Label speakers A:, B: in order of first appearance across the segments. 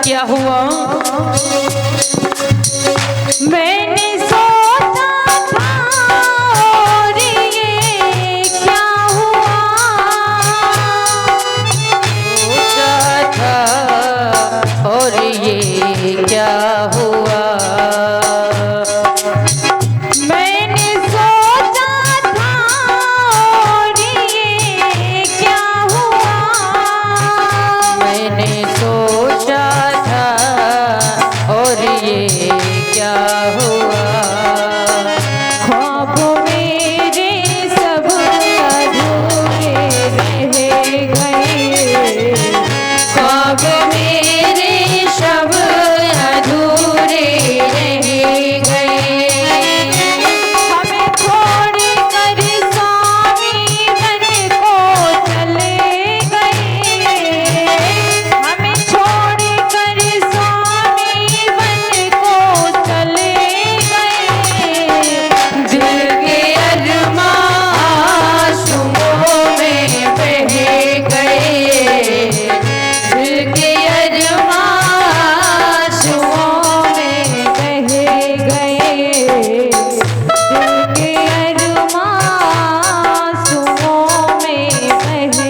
A: क्या हुआ? मैंने सोचा था और ये क्या हुआ, सोचा था और ये क्या हुआ। मैंने सोचा था और ये क्या हुआ, मैंने सोचा था और ये क्या हुआ। ख्वाब मेरे सब अधूरे रह गए, ख्वाब मेरे सब अधूरे रह गए। हमें छोड़ कर स्वामी मन को चले गए, हमें छोड़ कर स्वामी मन को चले गए। दिल के अरमां आंसुओं में बह गए, दिल के अरमां आंसुओं में बह गए, दिल के अरमां आंसुओं में बह गए।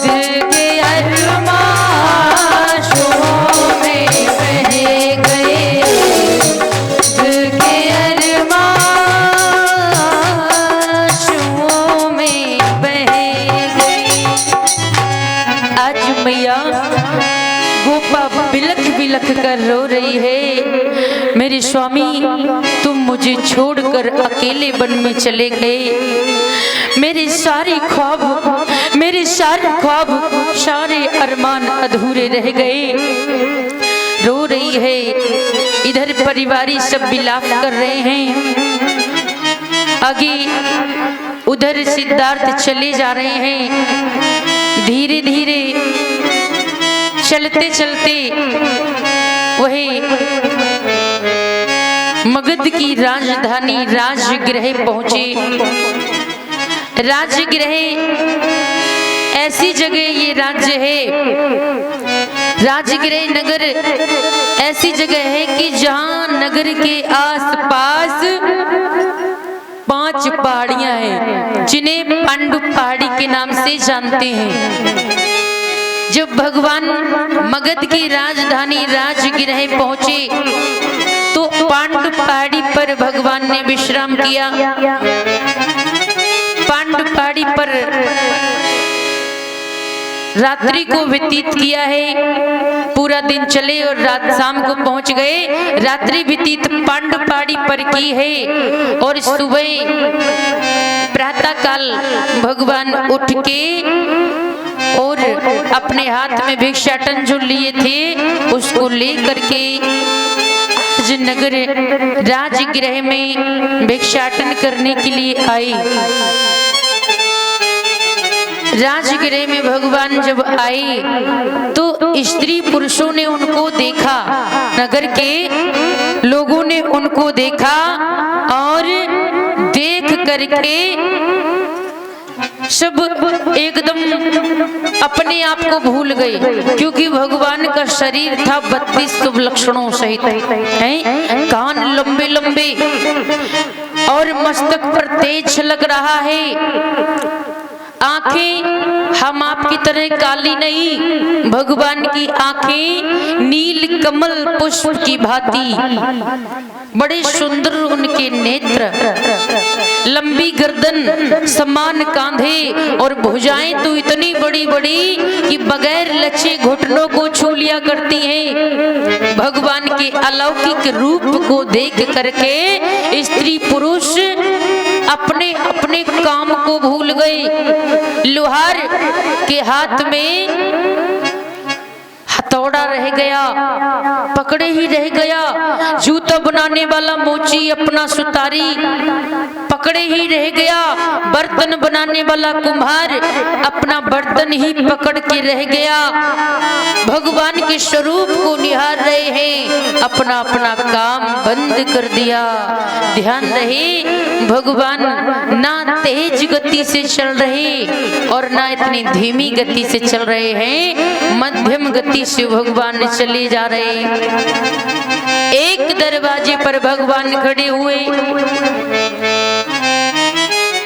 A: दिल के अरमां आंसुओं में बह गए, दिल के अरमां आंसुओं में बह गए। आज मैया गोपा बिलख बिलख कर रो रही है, मेरे स्वामी तुम मुझे छोड़कर अकेले वन में चले गए। मेरे सारे ख्वाब, मेरे सारे ख्वाब, सारे अरमान अधूरे रह गए। रो रही है, इधर परिवारी सब विलाप कर रहे हैं। आगे उधर सिद्धार्थ चले जा रहे हैं। धीरे धीरे चलते चलते वही मगध की राजधानी राजगृह पहुंचे। राजगृह ऐसी जगह ये राज्य है, राजगृह नगर ऐसी जगह है कि जहां नगर के आसपास 5 पहाड़ियां हैं, जिन्हें पांडु पहाड़ी के नाम से जानते हैं। जब भगवान मगध की राजधानी राजगृह पहुंचे तो पांडु पहाड़ी पर भगवान ने विश्राम किया। पांडु पहाड़ी पर रात्रि को व्यतीत किया है। पूरा दिन चले और रात शाम को पहुंच गए। रात्रि व्यतीत पांडु पहाड़ी पर की है और सुबह प्रातः काल भगवान उठ के और अपने हाथ में भिक्षाटन जो लिए थे उसको लेकर के नगर राजगृह में भिक्षाटन करने के लिए आए। राजगृह में भगवान जब आए तो स्त्री पुरुषों ने उनको देखा, नगर के लोगों ने उनको देखा और देख करके सब एकदम अपने आप को भूल गए, क्योंकि भगवान का शरीर था 32 शुभ लक्षणों सहित है। कान लंबे लंबे और मस्तक पर तेज लग रहा है। आंखें हम आपकी तरह काली नहीं, भगवान की आंखें नील कमल पुष्प की भांति, बड़े सुंदर उनके नेत्र, लंबी गर्दन, समान कांधे और भुजाएं तो इतनी बड़ी बड़ी कि बगैर लचे घुटनों को छू लिया करती हैं। भगवान के अलौकिक रूप को देख करके स्त्री पुरुष अपने अपने काम को भूल गए। लोहार के हाथ में हथौड़ा रह गया, पकड़े ही रह गया। जूता बनाने वाला मोची अपना सुतारी पकड़े ही रह गया। बर्तन बनाने वाला कुम्हार अपना बर्तन ही पकड़ के रह गया। भगवान के स्वरूप को निहार रहे हैं, अपना अपना काम बंद कर दिया। ध्यान रहे, भगवान ना तेज गति से चल रहे और ना इतनी धीमी गति से चल रहे हैं, मध्यम गति से भगवान चले जा रहे। एक दरवाजे पर भगवान खड़े हुए,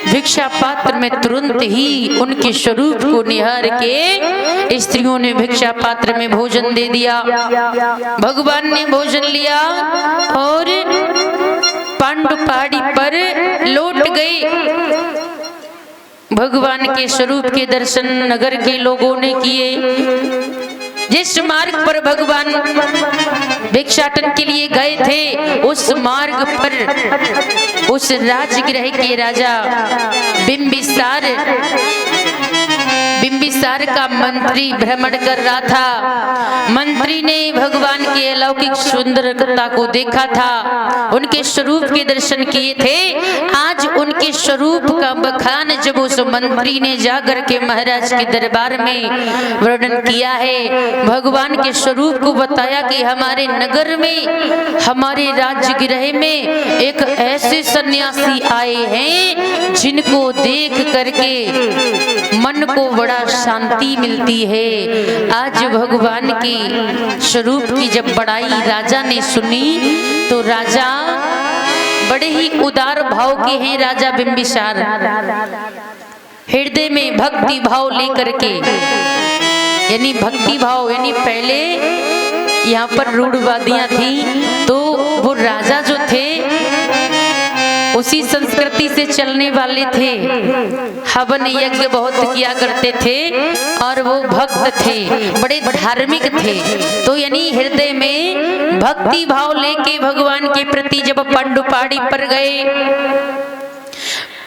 A: भिक्षा पात्र में तुरंत ही उनके स्वरूप को निहार के स्त्रियों ने भिक्षा पात्र में भोजन दे दिया। भगवान ने भोजन लिया और पांडु पहाड़ी पर लौट गए। भगवान के स्वरूप के दर्शन नगर के लोगों ने किए। जिस मार्ग पर भगवान भिक्षाटन के लिए गए थे, उस मार्ग पर उस राजगृह के राजा बिंबिसार का मंत्री भ्रमण कर रहा था। मंत्री ने भगवान की अलौकिक सुंदरता को देखा था, उनके स्वरूप के दर्शन किए थे। आज उनके स्वरूप का बखान जब उस मंत्री ने जाकर के महाराज के दरबार में वर्णन किया है, भगवान के स्वरूप को बताया कि हमारे नगर में, हमारे राजगृह में एक ऐसे सन्यासी आए हैं जिनको देख करके मन को बड़ा शांति मिलती है। आज भगवान के स्वरूप की जब बड़ाई राजा ने सुनी तो राजा बड़े ही उदार भाव के हैं। राजा बिंबिसार हृदय में भक्ति भाव लेकर के, यानी भक्ति भाव, यानी पहले यहाँ पर रूढ़वादियां थी तो वो राजा जो थे उसी संस्कृति से चलने वाले थे, हवन यज्ञ बहुत किया करते थे और वो भक्त थे, बड़े धार्मिक थे। तो यानी हृदय में भक्ति भाव लेके भगवान के प्रति जब पांडु पहाड़ी पर गए,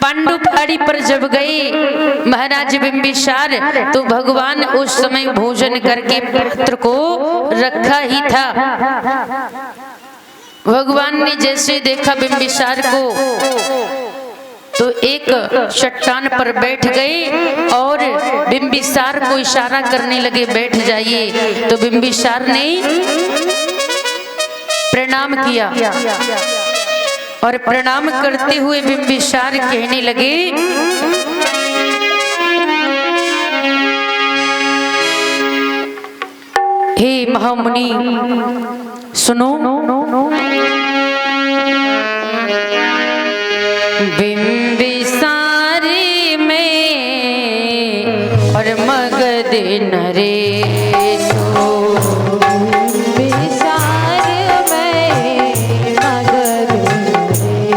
A: पांडु पहाड़ी पर जब गए महाराज बिंबिसार, तो भगवान उस समय भोजन करके पात्र को रखा ही था। भगवान ने जैसे देखा बिंबिसार को तो एक चट्टान पर बैठ गए और बिंबिसार को इशारा करने लगे, बैठ जाइए। तो बिंबिसार ने प्रणाम किया और प्रणाम करते हुए बिंबिसार कहने लगे, हे महामुनि सुनो, बिंबिसार में और मगध नरेशो, बिंबिसार में मगध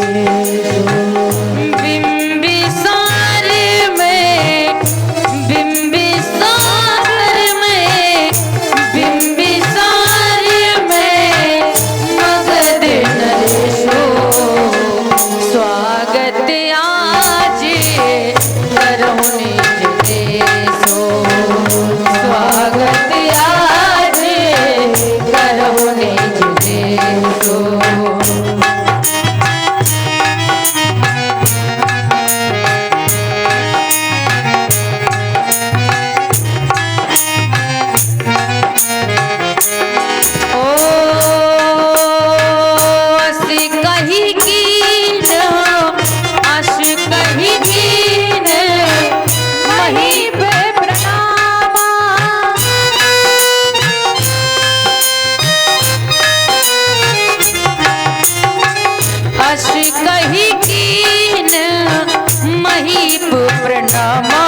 A: नरेशो, बिंबिसार में, बिंबिसार में, बिंबिसार में मगध नरेशो, स्वागत आज करो निज देशो, स्वागत आज करो निज देशो। कही कीन महीप प्रणामा,